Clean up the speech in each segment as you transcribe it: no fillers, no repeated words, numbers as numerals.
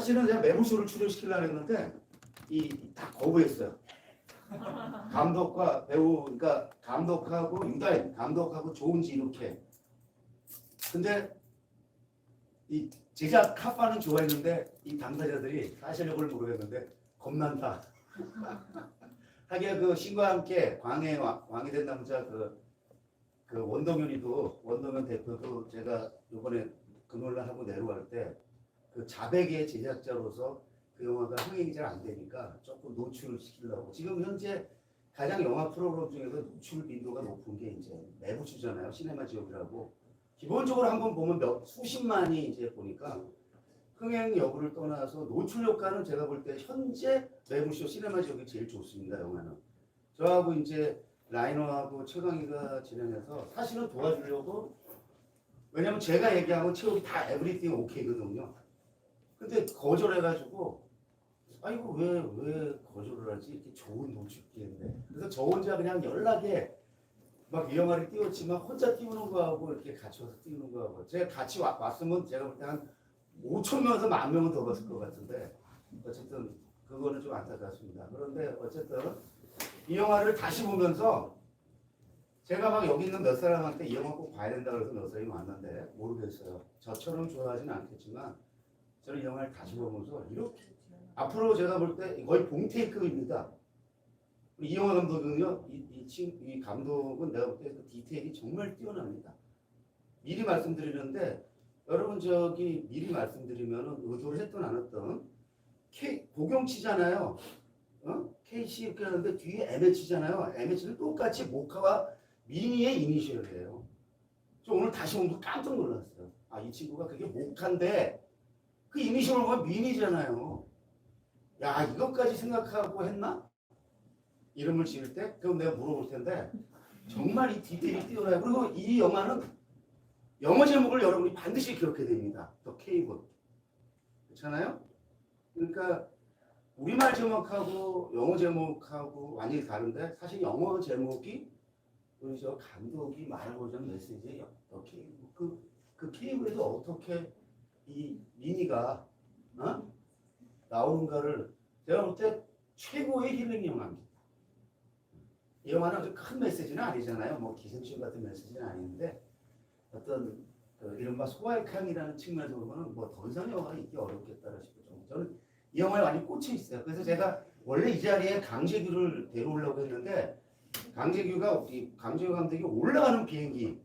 사실은 제가 매부쇼를 출연시키려고 했는데 다 거부했어요. 감독과 배우, 그러니까 감독하고 유다인, 감독하고 조은지 이렇게. 근데 이 제작 카파는 좋아했는데 이 당사자들이 사실력을 모르겠는데 겁난다. 하기야 그 신과 함께 왕이 된 남자 그 원동현 대표도 제가 이번에 그걸로 하고 내려갈 때 그 자백의 제작자로서 그 영화가 흥행이 잘 안 되니까 조금 노출을 시키려고 지금 현재 가장 영화 프로그램 중에서 노출 빈도가 높은 게 이제 매부쇼잖아요. 시네마 지옥이라고 기본적으로 한번 보면 수십만이 이제 보니까 흥행 여부를 떠나서 노출 효과는 제가 볼 때 현재 매부쇼 시네마 지옥이 제일 좋습니다. 영화는 저하고 이제 라이너하고 최강희가 진행해서 사실은 도와주려고 왜냐면 제가 얘기하면 최욱이 다 에브리띵 오케이거든요. 근데 거절해가지고 이거 왜 거절을 하지? 이렇게 좋은 노출기인데. 그래서 저 혼자 그냥 연락에 막 이 영화를 띄웠지만 혼자 띄우는 거하고 이렇게 같이 와서 띄우는 거하고 제가 같이 왔으면 제가 볼 때 한 5천 명에서 10,000명은 더 봤을 것 같은데 어쨌든 그거는 좀 안타깝습니다. 그런데 어쨌든 이 영화를 다시 보면서 제가 막 여기 있는 몇 사람한테 이 영화 꼭 봐야 된다 그래서 몇 사람이 왔는데 모르겠어요. 저처럼 좋아하진 않겠지만 저는 이 영화를 다시 보면서 이렇게 앞으로 제가 볼 때 거의 봉테이크입니다. 이 영화 감독은요, 이 감독은 내가 볼 때 그 디테일이 정말 뛰어납니다. 미리 말씀드리는데 여러분 저기 미리 말씀드리면 의도를 했든 안 했든 복용 치잖아요. KC 이렇게 하는데 뒤에 MH잖아요. MH는 똑같이 모카와 미니의 이니셜이에요. 저 오늘 다시 보면서 깜짝 놀랐어요. 이 친구가 그게 모카인데 그 이니셜을 보면 미니잖아요. 야, 이것까지 생각하고 했나? 이름을 지을 때? 그럼 내가 물어볼 텐데 정말 이 디테일이 뛰어나요. 그리고 이 영화는 영어 제목을 여러분이 반드시 기억해야 됩니다. 더 케이블. 그렇잖아요? 그러니까 우리말 제목하고 영어 제목하고 완전히 다른데 사실 영어 제목이 우리 저 감독이 말하고자 하는 메시지예요. 더 케이블. 그 케이블에서 어떻게 이 미니가 나오는가를 제가 볼 때 최고의 힐링 영화입니다. 이 영화는 아주 큰 메시지는 아니잖아요. 뭐 기생충 같은 메시지는 아닌데 어떤 이른바 소확행이라는 측면에서 보면 뭐 더 이상 영화가 있기 어렵겠다 싶어요. 저는 이 영화에 많이 꽂혀 있어요. 그래서 제가 원래 이 자리에 강재규를 데려오려고 했는데 강재규 감독이 올라가는 비행기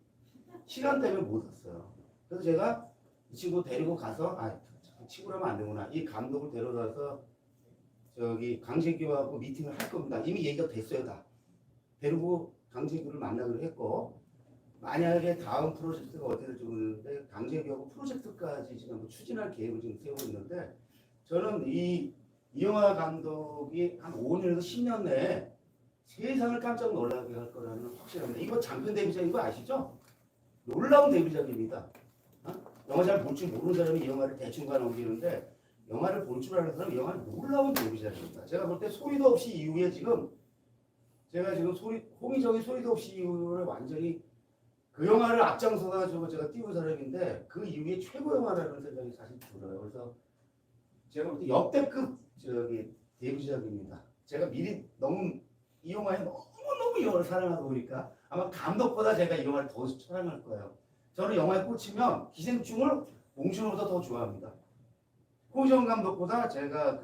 시간 때문에 못 왔어요. 그래서 제가 이 친구 데리고 가서 친구라면 안 되구나. 이 감독을 데려가서 저기 강재규하고 미팅을 할 겁니다. 이미 얘기가 됐어요 다. 데리고 강재규를 만나기로 했고 만약에 다음 프로젝트가 어디 될지 모르는데 강재규하고 프로젝트까지 지금 추진할 계획을 지금 세우고 있는데 저는 이 이영하 감독이 한 5년에서 10년 내에 세상을 깜짝 놀라게 할 거라는 확실합니다. 이거 장편 데뷔작인 거 아시죠? 놀라운 데뷔작입니다. 영화 잘 볼 줄 모르는 사람이 이 영화를 대충 가 넘기는데 영화를 볼 줄 아는 사람은 이 영화는 놀라운 데뷔작입니다. 제가 볼 때 소리도 없이 이후에 제가 지금 홍의정의 소리도 없이 이후에 완전히 그 영화를 앞장서가지고 제가 띄운 사람인데 그 이후에 최고 영화라는 생각이 사실 들어요. 그래서 제가 볼 때 역대급 데뷔작입니다. 제가 미리 이 영화에 너무 이 영화를 사랑하다 보니까 아마 감독보다 제가 이 영화를 더 사랑할 거예요. 저는 영화에 꽂히면 기생충을 봉준호보다 더 좋아합니다. 홍정 감독보다 제가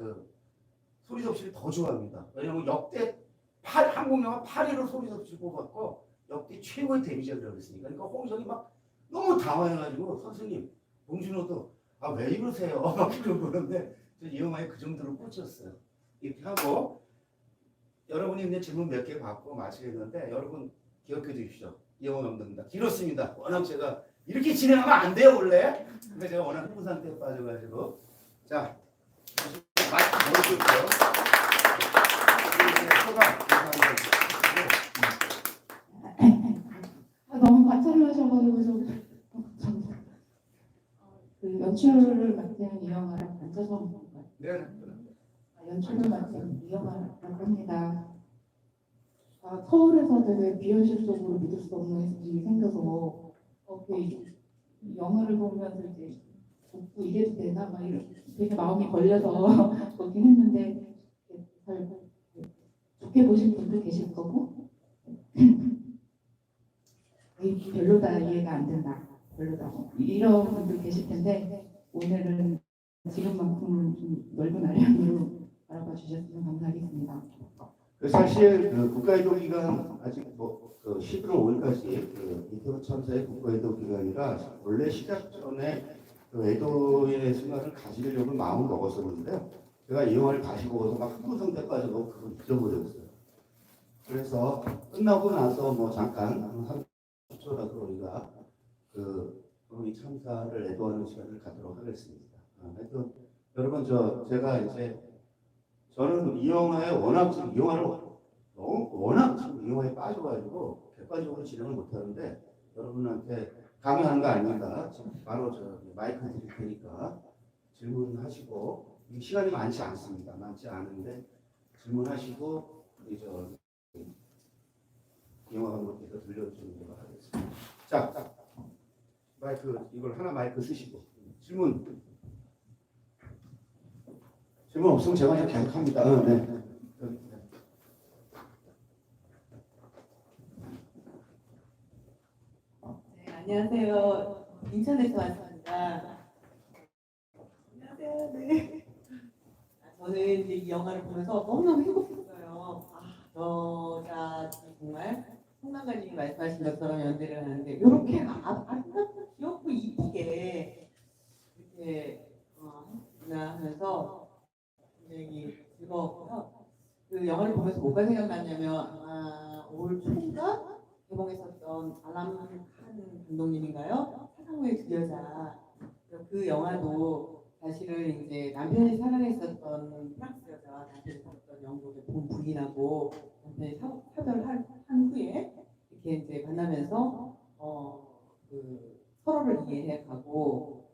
소리도 없이를 더 좋아합니다. 왜냐하면 역대 한국 영화 8위로 소리도 없이 뽑았고 역대 최고의 데뷔작이라고 했으니까. 그러니까 홍정이 막 너무 당황해가지고 선생님 봉준호도 왜 이러세요? 막 그러는데 이 영화에 그 정도로 꽂혔어요. 이렇게 하고 여러분이 이제 질문 몇 개 받고 마치겠는데 여러분 기억해 주십시오. 이 영화 감독입니다. 길었습니다. 워낙 제가 이렇게 진행하면 안 돼요 원래. 근데 제가 워낙 흥분 상태에 빠져가지고 자 마이크 보여주고요. 너무 과찬하셔가지고 그 연출을 맡은 이영하랑 앉아서 볼까요? 네. 연출을 맡은 이영하라고 합니다. 서울에서 되게 비현실적으로 믿을 수 없는 일이 생겨서 이 영화를 보면서 이제 웃고 이래도 되나 막 이런 되게 마음이 걸려서 보긴 했는데 잘 좋게 보신 분도 계실 거고 별로다 이해가 안 된다 별로다 이런 분도 계실 텐데 오늘은 지금만큼은 좀 넓은 아량으로 알아봐 주셨으면 감사하겠습니다. 사실 그 국가애도 기간 아직 그 11월 5일까지 그 이태원 참사의 국가애도 기간이라 원래 시작 전에 그 애도의 순간을 가지려고 마음을 먹었었는데요. 제가 이 영화를 다시 보고서 막 흥분상태 빠져서 그걸 잊어버렸어요. 그래서 끝나고 나서 뭐 잠깐 한 30초라도 우리가 그 이 참사를 애도하는 시간을 갖도록 하겠습니다. 하여튼 여러분 제가 이제 저는 이 영화에 워낙 지금 이 영화를 워낙 지금 이 영화에 빠져가지고 객관적으로 진행을 못하는데 여러분한테 강요하는 거 아닙니다. 지금 바로 저 마이크 드릴 테니까 질문하시고 시간이 많지 않습니다. 많지 않은데 질문하시고 우리 저 영화 감독께서 들려주는 걸로 하겠습니다. 자, 마이크 이걸 하나 마이크 쓰시고 질문 없으면 제가 그냥 계속합니다. 네. 네, 안녕하세요. 인천에서 왔습니다. 안녕하세요. 네. 저는 이제 이 영화를 보면서 너무너무 행복했어요. 여자들이 정말 송강관님이 말씀하신 것처럼 연대를 하는데 이렇게 아름답고 귀엽고 이쁘게 이렇게 했구나 하면서 굉장히 즐거웠고요. 그 영화를 보면서 뭐가 생각났냐면 아마 올 초인가 개봉했었던 알람 칸 감독님인가요? 사랑의 두 여자. 그 영화도 사실은 이제 남편이 사랑했었던 프랑스 여자와 남편이 살았던 영국의 본 부인하고 남편이 사별한 후에 이렇게 이제 만나면서 그 서로를 이해해가고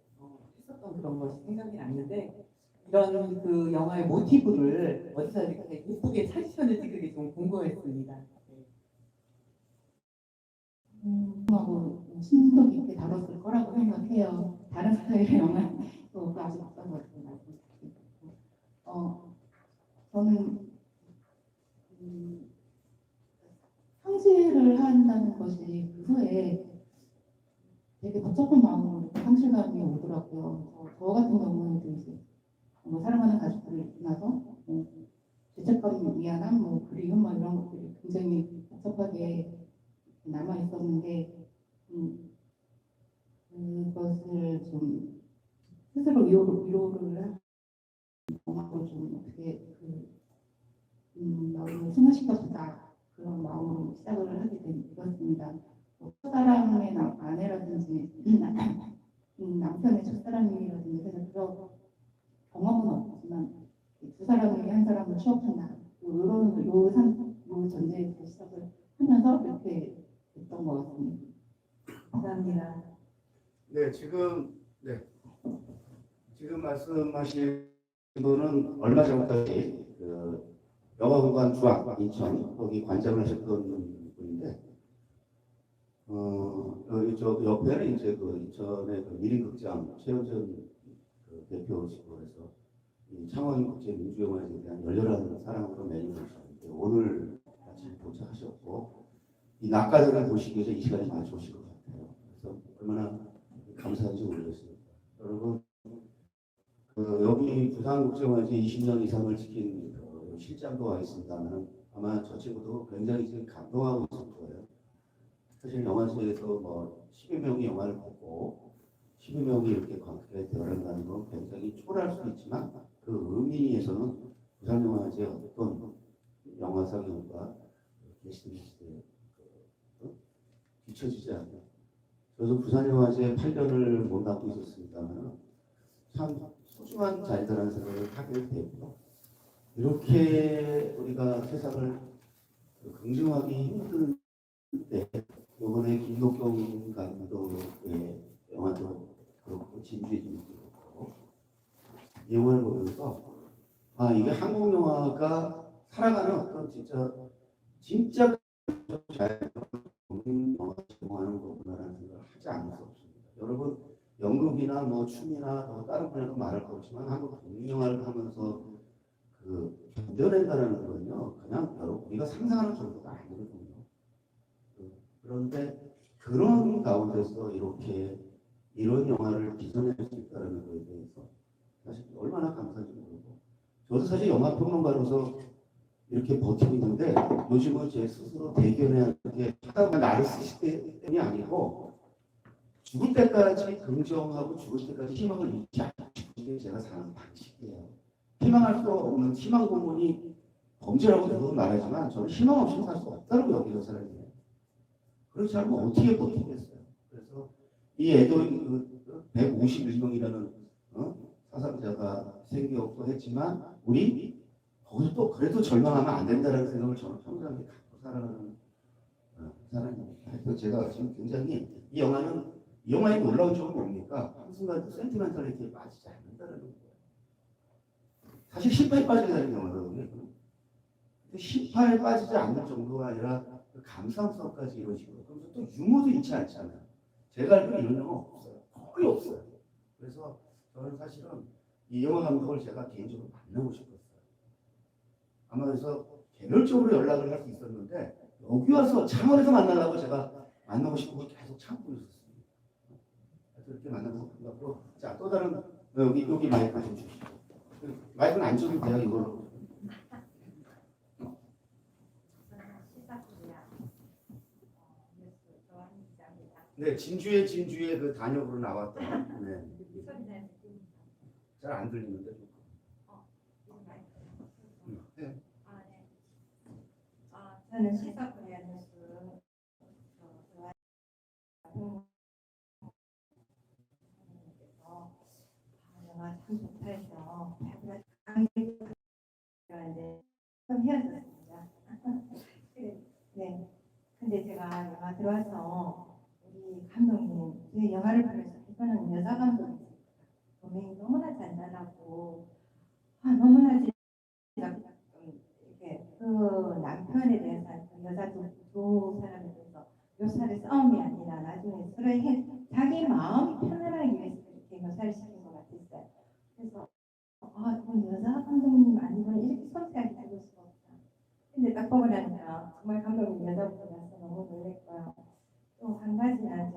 했었던 그런 것이 생각이 났는데 이런 그 영화의 모티브를 어디서 이렇게 예쁘게 찾으셨는지 그게 좀 궁금했습니다. 하고 심도 깊게 다뤘을 거라고 생각해요. 다른 스타일의 영화도 아직 없던 것 같아요. 저는 상실을 한다는 것이 그 후에 되게 복잡한 마음으로 상실감이 오더라고요. 저 같은 경우에도 이제 사랑하는 가족들을 만나서 죄책감, 미안함, 그리움 이런 것들이 굉장히 복잡하게 남아 있었는데 그것을 좀 스스로 위로를 하고 좀 어떻게 마음을 승화시켜보자 그런 마음으로 시작을 하게 되었습니다. 첫사랑의 아내라든지 남편의 첫사랑이라든지 해서 그런 경험은 없지만 두 사람 중에 한 사람을 취업한다 이런 요 전제에서 시작을 하면서 이렇게 됐던 것 같습니다. 감사합니다. 네, 지금 말씀하신 분은 얼마 전까지 그 영화공간 주악 인천 거기 관장을 하셨던 분인데 저 옆에는 이제 그 인천의 그 미림극장 최현전 그 대표시고 해서 이 창원국제민주영화제에 대한 열렬한 사랑으로 매니저 주셨는데 오늘 아침 도착하셨고 이 낙가들을 보시기 위해서 이 시간이 많이 좋으실 것 같아요. 그래서 얼마나 감사한지 모르겠습니다. 여러분 여기 부산국제영화제 20년 이상을 지킨 실장도 와 있습니다만 아마 저 친구도 굉장히 지금 감동하고 있을 거예요. 사실 영화제에서 뭐 10여 명이 영화를 보고 10여 명이 이렇게 관객에 대화한다는 건 굉장히 초라할 수 있지만 그 의미에서는 부산영화제 어떤 영화상영과 게스트리스트에 뒤처지지 않아요. 저도 부산영화제 8년을 몸담고 있었습니다만 참 소중한 자리다라는 생각을 하게 되고요. 이렇게 우리가 세상을 긍정하기 힘든 때 이번에 김덕경 감독의 영화도 그렇고 진주의 진도 그렇고 이 영화를 보면서 이게 한국 영화가 살아가는 어떤 진짜 잘 영화 제공하는 거구나라는 생각을 하지 않을 수 없습니다. 여러분 연극이나 뭐 춤이나 또 다른 분야도 말할 거지만 한국 독립영화를 하면서 견뎌낸다는 거는요, 그냥 여러분 우리가 상상하는 정도가 아니거든요. 그런데 그런 가운데서 이렇게 이런 영화를 빚어낼 수 있다는 것에 대해서 사실 얼마나 감사한지 모르고, 저도 사실 영화 평론가로서 이렇게 버티고 있는데 요즘은 제 스스로 대견해 하게 하다가 나를 쓰실 때이 아니고 죽을 때까지 긍정하고 죽을 때까지 희망을 잃지 않고 게 제가 사는 방식이에요. 희망할 수 없는 희망 고문이 범죄라고 대부분 말하지만 저는 희망 없이는 살 수 없다고 여기는 사람이에요. 그렇지 않으면 어떻게 버티겠어요. 그래서 이 애도 151명이라는 사상자가 생겼고 했지만 우리 거기서 또 그래도 절망하면 안 된다는 생각을 저는 평생 갖고 살아가는 사람입니다. 그래서 제가 지금 굉장히 이 영화에 놀라운 점은 뭡니까? 한순간 센티멘탈리티에 빠지지 않는다는 거예요. 사실 신파에 빠지게 되는 영화거든요. 신파에 빠지지 않는 정도가 아니라 그 감상성까지 이루어지고, 그래서 또 유머도 잃지 않잖아요. 제가 알기로 이런 영화 없어요. 거의 없어요. 그래서 저는 사실은 이 영화 감독을 제가 개인적으로 만나고 싶었어요. 아마 그래서 개별적으로 연락을 할 수 있었는데 여기 와서 창원에서 만나려고 제가 만나고 싶고 계속 참고 있었습니다. 그렇게 만나서 반갑고, 자, 또 다른 여기 마이크 좀 주시죠. 마이크는 안 줘도 돼요, 이걸로. 네, 진주의 그 단역으로 나왔던. 네. 잘 안 들리는데. 네. 저는 시사코리아 뉴스 영화 참 좋다 해서 강의를 좀 헤어졌습니다. 네. 근데 제가 영화 들어와서 우리 감독님, 제 영화를 보면서 이거는 여자 감독이니까 분명히 너무나 잔잔하고 너무나 이렇게 그 남편에 대해서 그 여자 두 사람에 대해서 묘사를 싸움이 아니라 나중에 서로의 자기 마음이 편안하기 위해서 이렇게 묘사를 시킨 것 같았어요. 그래서 그 여자 감독님 아니면 이렇게 섬세하게 찍을 수가 없다. 근데 딱 보고 나니까 정말 감독님 여자분이라서 너무 놀랬고요. 또 한 가지는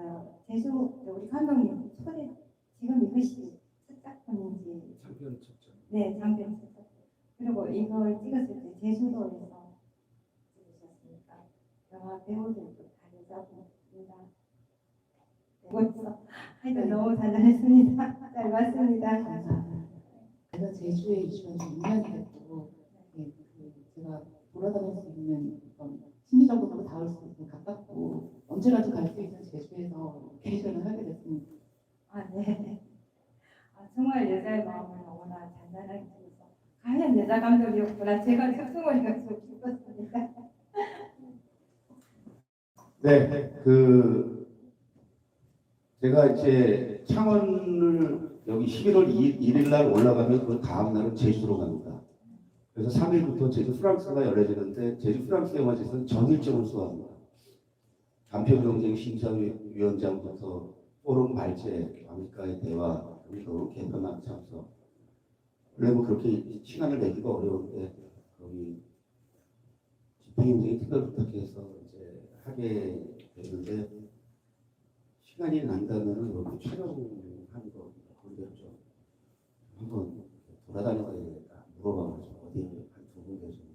우리 감독님 초대 지금 이것이 첫 작품인지 장편 쳤죠. 네, 장편 첫 작품. 그리고 이걸 찍었을 때 제주도에서 찍으셨으니까 영화 배우들도 다 여자분입니다. 하여튼 너무 잘하셨습니다. 잘 봤습니다. 감사합니다. 제가 제주에 이주한 지 2년이 됐고, 제가 돌아다닐 수 있는 심리적으로 닿을 수 있는 가깝고 언제라도 갈 수 있는 제주에서 로케이션을 하게 됐습니다. 네. 정말 여자의 마음을 너무나 잔잔하게 찍어서 과연 여자 감독이었구나. 제가 특성을 가지고 싶었습니다. 네, 제가 이제 창원을 여기 11월 1일 날 올라가면 그 다음 날은 제주로 갑니다. 그래서 3일부터 제주 프랑스가 열려지는데 제주 프랑스 영화제에서는 전 일정을 수합니다. 단편 경쟁 심사위원장부터 포럼 발제, 아메리카의 대화, 그리고 개편학 참석. 원래 뭐 그렇게 시간을 내기가 어려운데 거기 집행위원장이 특별 부탁해서 이제 하게 되는데 시간이 난다면은 여기 촬영하는 거 거기를 좀 한번 돌아다녀야 되겠다 물어봐가지고 어디에 한 두 군데 좀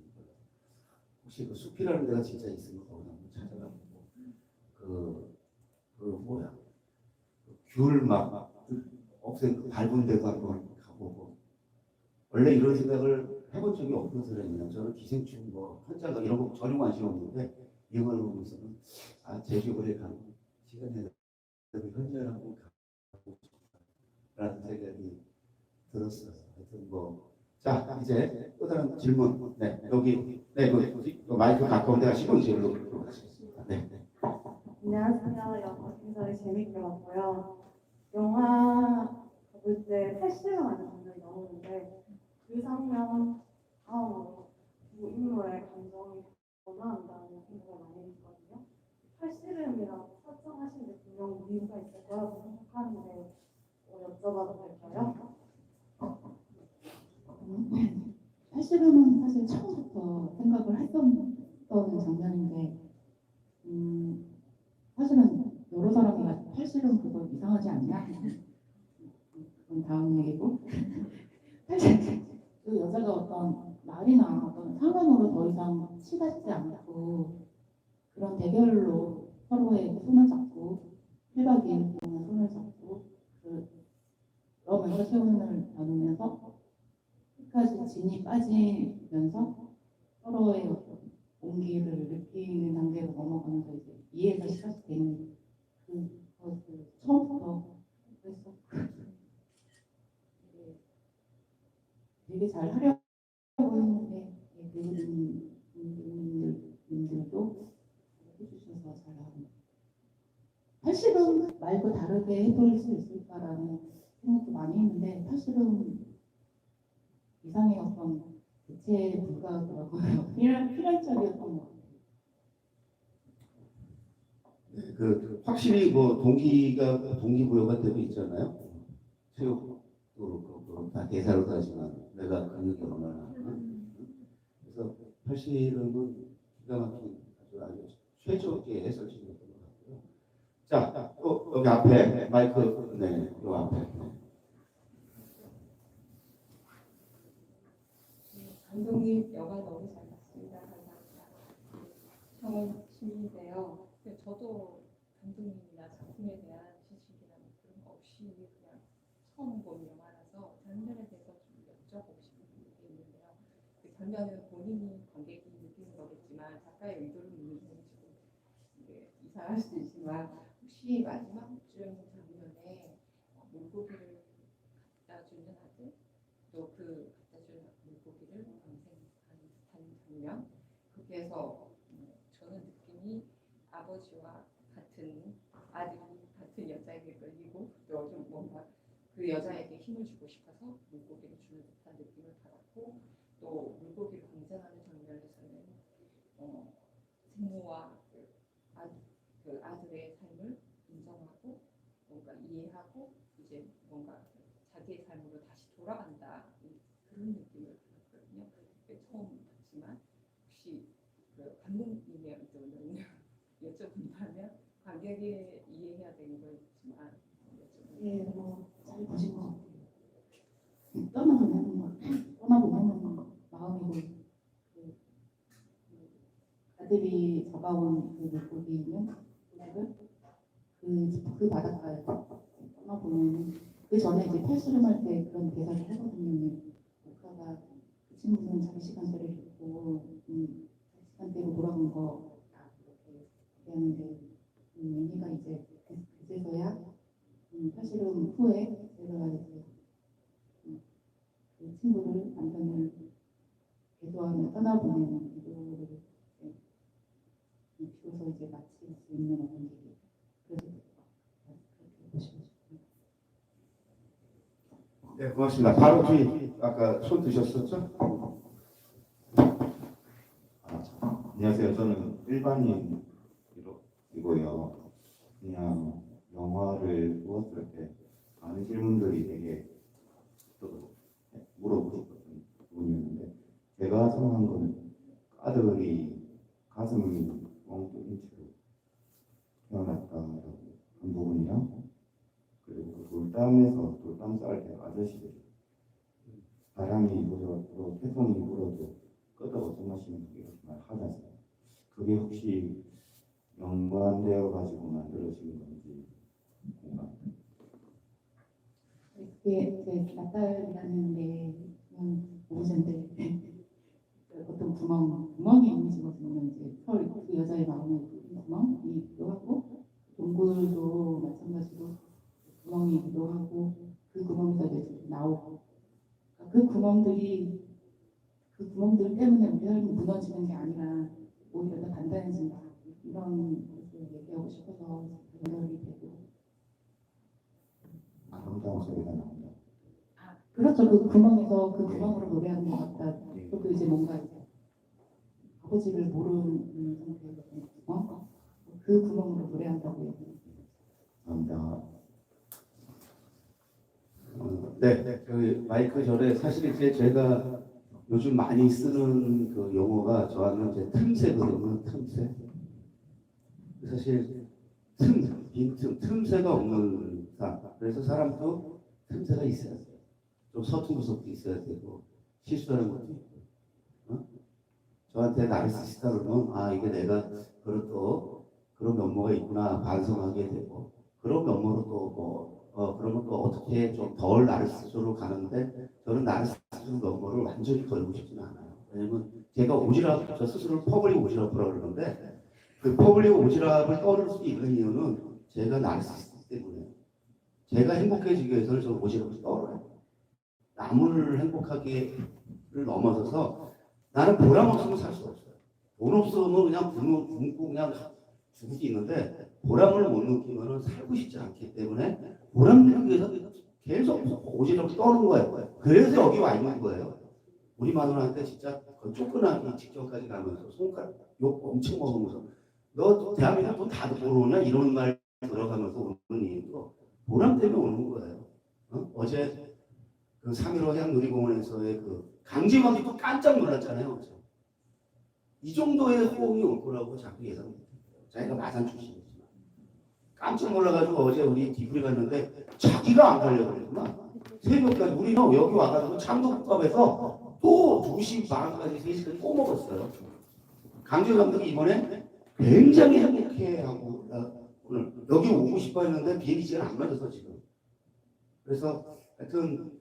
혹시 그 숲이라는 데가 진짜 있으면 거기 한번 찾아가고 뭐야 귤 막 없앤 밟은 데도 한번 가보고. 원래 이런 생각을 해본 적이 없는 사람이에요. 저는 기생충 뭐 현장가 이런 거 전혀 관심 없는데 이 영화를 보면서는 제주도에 가는 시간에 현장을 한번 가고 싶다라는 생각이 들었어요. 하여튼 자 이제 또 다른 질문. 네 여기 그 마이크 가까운 데가 시공 질문으로 하시겠습니다. 네. 안녕하세요. 영화 굉장히 재밌게 봤고요. 영화 볼 때 패시를 하는 감정이 나오는데 그 장면 다음으로 두 인물의 감정이 변화한다는 생각을 많이 했거든요. 팔씨름이라고 설정하신 데 분명 이유가 있을 거라고 생각하는데 여쭤봐도 될까요? 팔씨름은 사실 처음부터 생각을 했던 장면인데, 사실은 여러 사람이 팔씨름 그거 이상하지 않냐? 그건 다음 얘기고. 사실 그 여자가 어떤 말이나 어떤 상황으로 더 이상 치닫지 않고 그런 대결로 서로의 손을 잡고 1박 2일 동안 손을 잡고 그러면서 체온을 나누면서 끝까지 진이 빠지면서 서로의 어떤 온기를 느끼는 단계로 넘어가면서 이제 이해가 시작되는 그것을 처음부터 했었고 되게 잘 하려고 했는데 배우님들도 해주셔서 잘하고 팔씨름 말고 다르게 해볼 수 있을까라는 생각도 많이 했는데 팔씨름 이상의 어떤 대체 불가하더라고요. 필연적이었던 것 같아요. 확실히 뭐 동기부여가 되고 있잖아요. 체육도 그렇고 다 대사로 따지만 내가 근육이 얼마나. 그래서 팔씨름은 기가 막힌 아주 최적의 해설진이었던 것 같고요. 자, 또 여기 앞에 마이크, 네, 요 앞에. 감독님 영화 너무 잘 봤습니다. 감사합니다. 저는 주인인데요. 저도 감독님이나 작품에 대한 지식이나 뭐 그런 거 없이 그냥 처음 본 영화라서 장면에 대해서 좀 여쭤보고 싶은 게 있는데요. 그 장면은 본인이 관객이 느끼는 거겠지만 작가의 의도를 묻는 건 조금 이상할 수도 있지만 혹시 마지막 쯤 장면에 물고기를 갖다 주는 아들 또 그 갖다 주는 물고기를 방생하는 듯한 장면 거기에서 저는 느낌이 아버지와 같은 아들이 같은 여자에게 끌리고 또 좀 뭔가 그 여자에게 힘을 주고 싶어서 물고기를 주는 듯한 느낌을 받았고 또 물고기를 방생하는 장면에서는 생모와 그 아들의 삶을 인정하고 뭔가 이해하고 이제 뭔가 자기의 삶으로 다시 돌아간다 그런 느낌을 받았거든요. 처음 봤지만 혹시 그 감독님의 의도는 여쭤본다면 관객이 이해해야 되는 거였지만 예, 잘 보신 것 같아요. 떠나보내는 마음이고 아들이 잡아온 그 물고기는 그 바닷가에 떠나보내는 그 전에 이제 팔씨름할 때 그런 대사를 하거든요. 오빠가 그 친구는 자기 시간대를 잊고 자기 시간대로 돌아간 거 이렇게 얘기하는데 얘기가 이제 그제서야 팔씨름 후에 제가 이제 그 친구를 남편을 계도하며 떠나보내는 이도를 비로소 이제 마칠 수 있는 어떤 계기 그래서 그렇게 보시고 싶습니다. 네, 고맙습니다. 바로 뒤 아까 손 드셨었죠? 안녕하세요. 저는 일반인이고요. 그냥 영화를 보았을 때 많은 질문들이 되게 또 물어보고 싶었던 부분이었는데 제가 생각한 거는 아들이 가슴이 뻥 뚫린 채로 태어났다라고 한 부분이랑 그리고 그 돌담 쌀 때 아저씨들이 바람이 불어도 태풍이 불어도 끄떡없이 마시는 게 이렇게 말하지 않습니까? 그게 혹시 연관되어 가지고 만들어진 건지 궁금합니다. 그게 이제 낯달이라는 게 그냥 오브제인데 어떤 구멍이 이미지거든요. 이제 그 여자의 마음에 구멍이기도 하고 동굴도 마찬가지로 구멍이기도 하고 그 구멍에서 이제 나오고 그 구멍들 때문에 우리 삶이 무너지는 게 아니라 오히려 더 단단해진다 이런 것을 얘기하고 싶어서 연결이 되고 아름다운 소리가 나온다. 그렇죠. 그 구멍에서 그 구멍으로 노래하는 것 같다. 그것도 이제 뭔가 이제 아버지를 모르는 상태에서 그 구멍으로 노래한다고 얘기해요. 감사합니다. 네, 그 마이크 전에 사실 이제 제가 요즘 많이 쓰는 그 용어가 저하는 이제 틈새거든요. 틈새. 사실 빈틈, 틈새가 없는 사람. 그래서 사람도 틈새가 있어야 돼요. 좀 서툰 구석도 있어야 되고 실수하는 것도 있고. 어? 저한테 나르시스타 그러면 아 이게 내가 그런 또 그런 면모가 있구나 반성하게 되고 그런 면모로 또 그러면 또 어떻게 좀 덜 나르시스로 가는데 저는 나르시스 면모를 완전히 걸고 싶지는 않아요. 왜냐면 제가 오지랖 저 스스로를 퍼블릭 오지랖이라고 그러는데 그 퍼블릭 오지랖을 떠올 수 있는 이유는 제가 나르시스트 때문에 제가 행복해지기 위해서는 저 오지랖을 떨어요. 남을 행복하게를 넘어서서 나는 보람 없으면 살 수 없어요. 돈 없으면 그냥 굶고 그냥 죽을 수 있는데 보람을 못 느끼면 살고 싶지 않기 때문에 보람 느끼기 위해서 계속 오지랖을 떠는 거예요. 그래서 여기 와 있는 거예요. 우리 마누라한테 진짜 그 쫓겨나기 직전까지 가면서 손가락 욕 엄청 먹으면서 너 대한민국 돈 다 벌어오냐 이런 말 들어가면서 오는 이유도 보람 때문에 오는 거예요. 어제 그 3.15 해양놀이공원에서의 그 강제관계도 깜짝 놀랐잖아요. 그렇죠? 이 정도의 호응이 올 거라고 자꾸 예상 못했어요. 자기가 마산 출신이지만 깜짝 놀라가지고 어제 우리 디브리 갔는데 자기가 안 가려고 그랬구나. 새벽까지 우리는 여기 와가지고 창동국밥에서 또 2시 반까지 3시까지 또 먹었어요. 강재 감독이 이번에 굉장히 행복해하고 오늘 여기 오고 싶어 했는데 비행기 시간 안 맞아서 지금. 그래서 하여튼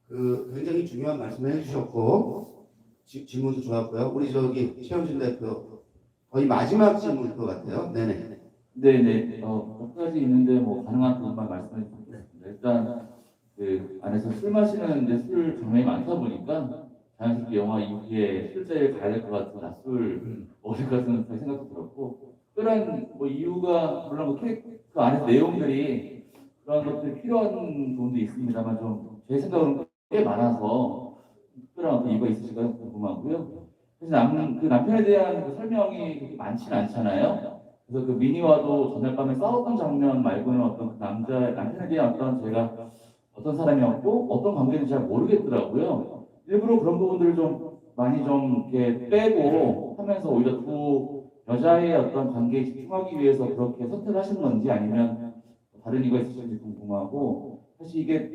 그 굉장히 중요한 말씀을 해주셨고 질문도 좋았고요. 우리 저기 최현준 대표 거의 마지막 질문일 것 같아요. 네네. 네네. 몇 가지 있는데 뭐 가능한 부분만 말씀해 주시겠습니다. 일단 그 안에서 술 마시는 이제 술 장면이 많다 보니까 자연스럽게 영화 이후에 술자리에 가야 될 것 같은 낮술 먹을 것 같은 생각도 들었고 특별한 뭐 이유가 물론 그 안에서 내용들이 그런 것들이 필요한 부분도 있습니다만 좀 제 생각으로는 꽤 많아서 특별한 어떤 이유가 있으실까 궁금하고요. 그래서 그 남편에 대한 그 설명이 그렇게 많지는 않잖아요. 그래서 그 미니와도 전날 밤에 싸웠던 장면 말고는 어떤 그 남편에 대한 어떤 제가 어떤 사람이었고 어떤 관계인지 잘 모르겠더라고요. 일부러 그런 부분들을 좀 많이 좀 이렇게 빼고 하면서 오히려 두 여자의 어떤 관계에 집중하기 위해서 그렇게 선택을 하신 건지 아니면 다른 이유가 있으신지 궁금하고 사실 이게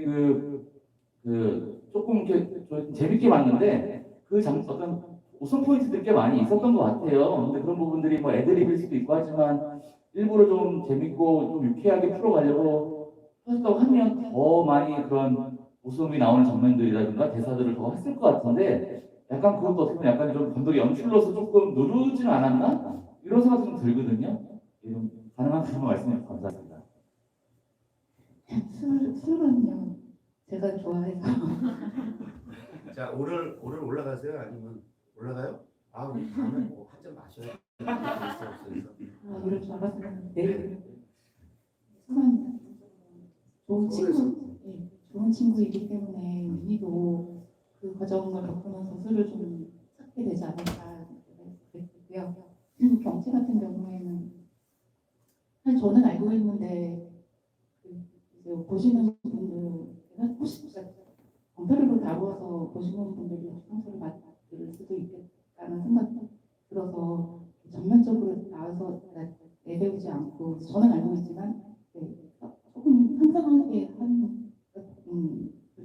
조금 이렇게 좀 재밌게 봤는데 어떤 웃음 포인트들이 꽤 많이 있었던 것 같아요. 근데 그런 부분들이 뭐 애드립일 수도 있고 하지만 일부러 좀 재밌고 좀 유쾌하게 풀어가려고 하셨다고 하면 더 많이 그런 웃음이 나오는 장면들이라든가 대사들을 더 했을 것 같은데 약간 그것도 어떻게 보면 약간 좀 감독의 연출로서 조금 누르지는 않았나? 이런 생각도 좀 들거든요. 좀 가능한 그런 말씀해 주셔서 감사합니다. 술은요 제가 좋아해서 자 오늘 올라가세요? 아니면 올라가요? 아 우리 다음에 뭐 한 잔 마셔야 돼. 이럴 줄 알았으면 내일 술은 좋은 친구 좋은 친구이기 때문에 민희도 그 과정을 겪으면서 술을 좀 찾게 되지 않을까 그랬고요. 경치 같은 경우에는 사실 저는 알고 있는데 이제 보시는 분들 혹시 검사로 다루어서 보시는 분들이 상처를 받을 수도 있겠다는 생각이 들어서 전면적으로 나와서 내세우지 않고 저는 알고 있지만 조금 상상하게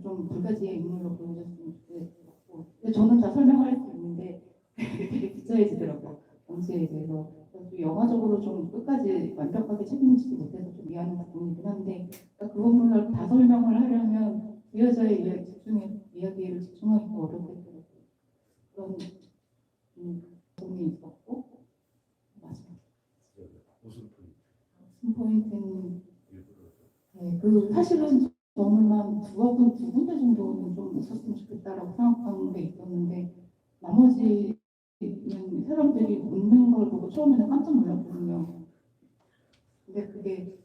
좀 불가지의 인물로 보여줬으면 좋겠고 저는 다 설명할 수 있는데 되게 구체해지더라고요. 경치에 대해서 또 영화적으로 좀 끝까지 완벽하게 책임지지 못해서 좀 미안한 부분이긴 한데 그 부분을 다 설명을 하려면 그 여자의 이야기를 집중하기가 어렵겠더라고요. 그런 부분이 있었고 마지막 무슨 포인트는 사실은 저는 한 두 군데 정도는 좀 있었으면 좋겠다라고 생각하는 게 있었는데 나머지는 사람들이 웃는 걸 보고 처음에는 깜짝 놀랐거든요. 근데 그게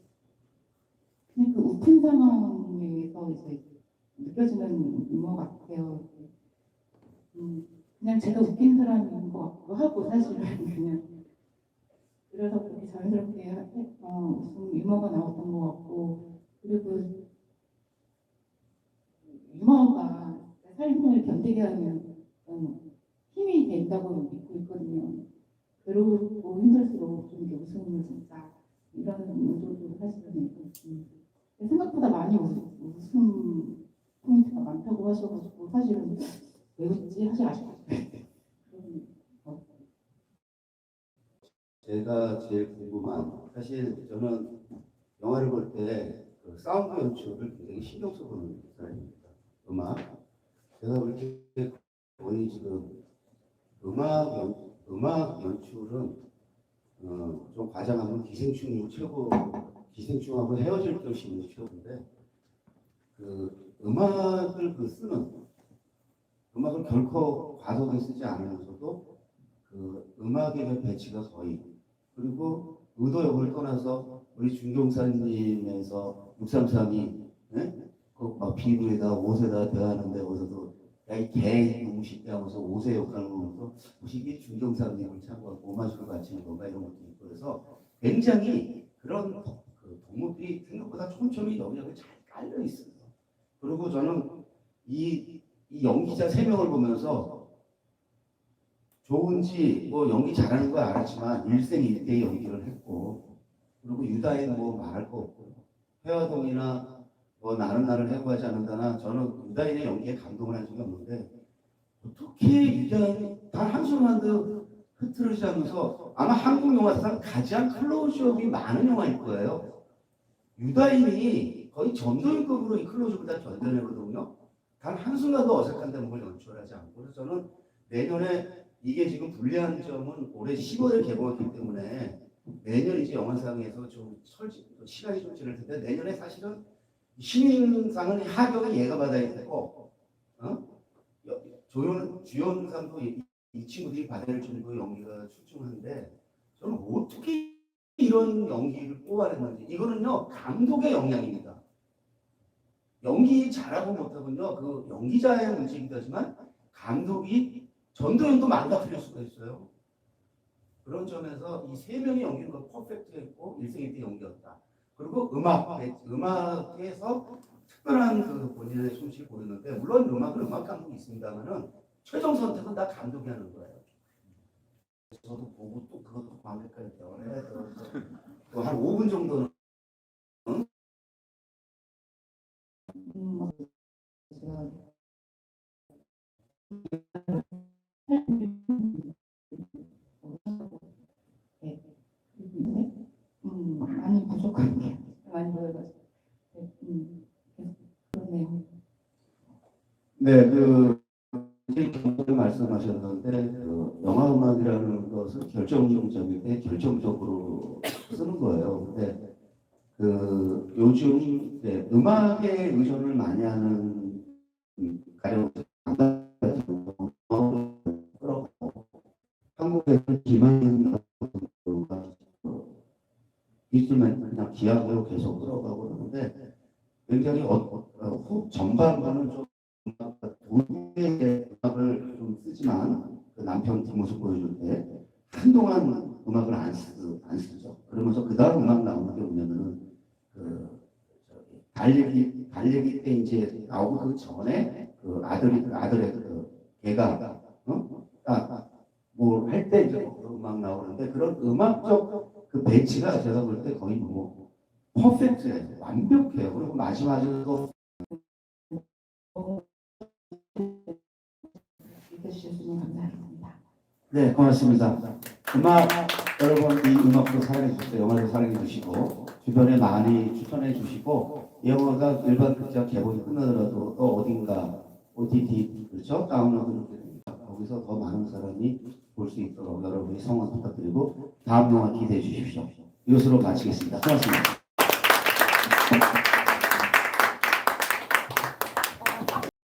그냥 그 웃픈 상황에서 이제 느껴지는 유머 같아요. 그냥 제가 웃긴 사람인 것 같기도 하고 사실은 그냥 그래서 그렇게 자연스럽게 웃음 유머가 나왔던 것 같고 그리고 삶을 견디게 하는 힘이 된다고 믿고 있거든요. 괴롭고 힘들수록 좀 이렇게 웃음을 진짜 이런 의도도 사실은 생각보다 많이 웃음 포인트가 많다고 하셔가지고 사실은 왜 웃지 하지 아시죠? 제가 제일 궁금한, 사실 저는 영화를 볼 때 그 사운드 연출을 굉장히 신경 써보는 사람입니다. 음악. 제가 볼 때 거의 지금 음악 연출은 좀 과장하면 기생충이 최고, 기생충하고 헤어질 것이 최고인데, 그 음악을 음악을 결코 과도하게 쓰지 않으면서도 그 음악의 배치가 거의, 그리고 의도 여부를 떠나서 우리 준경사님에서 633이 그막 비두에다 옷에다 대하는데 어서도 야이 개 너무 쉽게 하면서 옷의 역할을 보면서 혹시 이게 준경사님을 참고 오마주를 바치는 건가 이런 것도 있고 그래서 굉장히 그런 그 동물들이 생각보다 촘촘히 여기저기 잘 깔려 있어요. 그리고 저는 이 연기자 3명을 보면서 좋은지 뭐 연기 잘하는 거 알았지만 일생일대의 연기를 했고, 그리고 유다인 뭐 말할 거 없고, 회화동이나 뭐 나는 나를 해고하지 않는다나 저는 유다인의 연기에 감동을 한 적이 없는데 어떻게 유다인이 단 한순간도 흐트러지지 않으면서 아마 한국 영화상 가장 클로즈업이 많은 영화일 거예요. 유다인이 거의 전도연급으로 이 클로즈업을 다 견뎌내거든요. 단 한순간도 어색한다는 걸 연출하지 않고, 그래서 저는 내년에 이게 지금 불리한 점은 올해 10월에 개봉했기 때문에 내년 이제 영화상에서 좀 시간이 좀 지날 텐데 내년에 사실은 신인상은 하격은 얘가 받아야 되고 주연상도 이 친구들이 받아야 될 정도의 연기가 출중한데 저는 어떻게 이런 연기를 뽑아냈는지 이거는요 감독의 역량입니다. 연기 잘하고 못하고는요 그 연기자의 문제이기도 하지만 감독이 전도연도 많다 틀릴 수가 있어요. 그런 점에서 이 3명의 연기는 퍼펙트했고 일생일대 연기였다. 그리고 음악에서 특별한 그 본인의 솜씨를 보이는데 물론 음악은 음악 감독이 있습니다만은 최종 선택은 다 감독이 하는 거예요. 저도 보고 또 그것도 밤에까지 대화를 해야 돼서 한 5분 정도는 많이 부족한 게 많이 보여가지고 그러네요. 네, 그 말씀하셨는데 그 영화 음악이라는 것은 결정적일 때 결정적으로 쓰는 거예요. 근데 그 요즘 음악에 의존을 많이 하는 가령 한국에서 김한인 있으면 그냥 기하로 계속 끌어가고 그러는데 굉장히 전반부는 좀 동료의 음악을 좀 쓰지만 그 남편 뒷모습 보여줄 때 한동안 음악을 안 쓰죠. 그러면서 그 다음 음악 나오는 게 뭐냐면은 그 달리기 때 이제 나오고 그 전에 그 아들의 그 걔가 딱 뭐 할 때 이제 음악 나오는데 그런 음악적 그 배치가 제가 볼 때 거의 뭐 퍼펙트해요. 완벽해요. 그리고 마지막에도 해주셨으면 감사하겠습니다. 네, 고맙습니다. 여러분 이 음악도 사랑해 주세요. 영화도 사랑해 주시고 주변에 많이 추천해 주시고 이 영화가 일반 극장 개봉이 끝나더라도 또 어딘가 OTT 그렇죠? 다운로드를 됩니다. 거기서 더 많은 사람이 볼 수 있도록 여러분의 성원 부탁드리고 다음 영화 기대해 주십시오. 이것으로 마치겠습니다. 고맙습니다.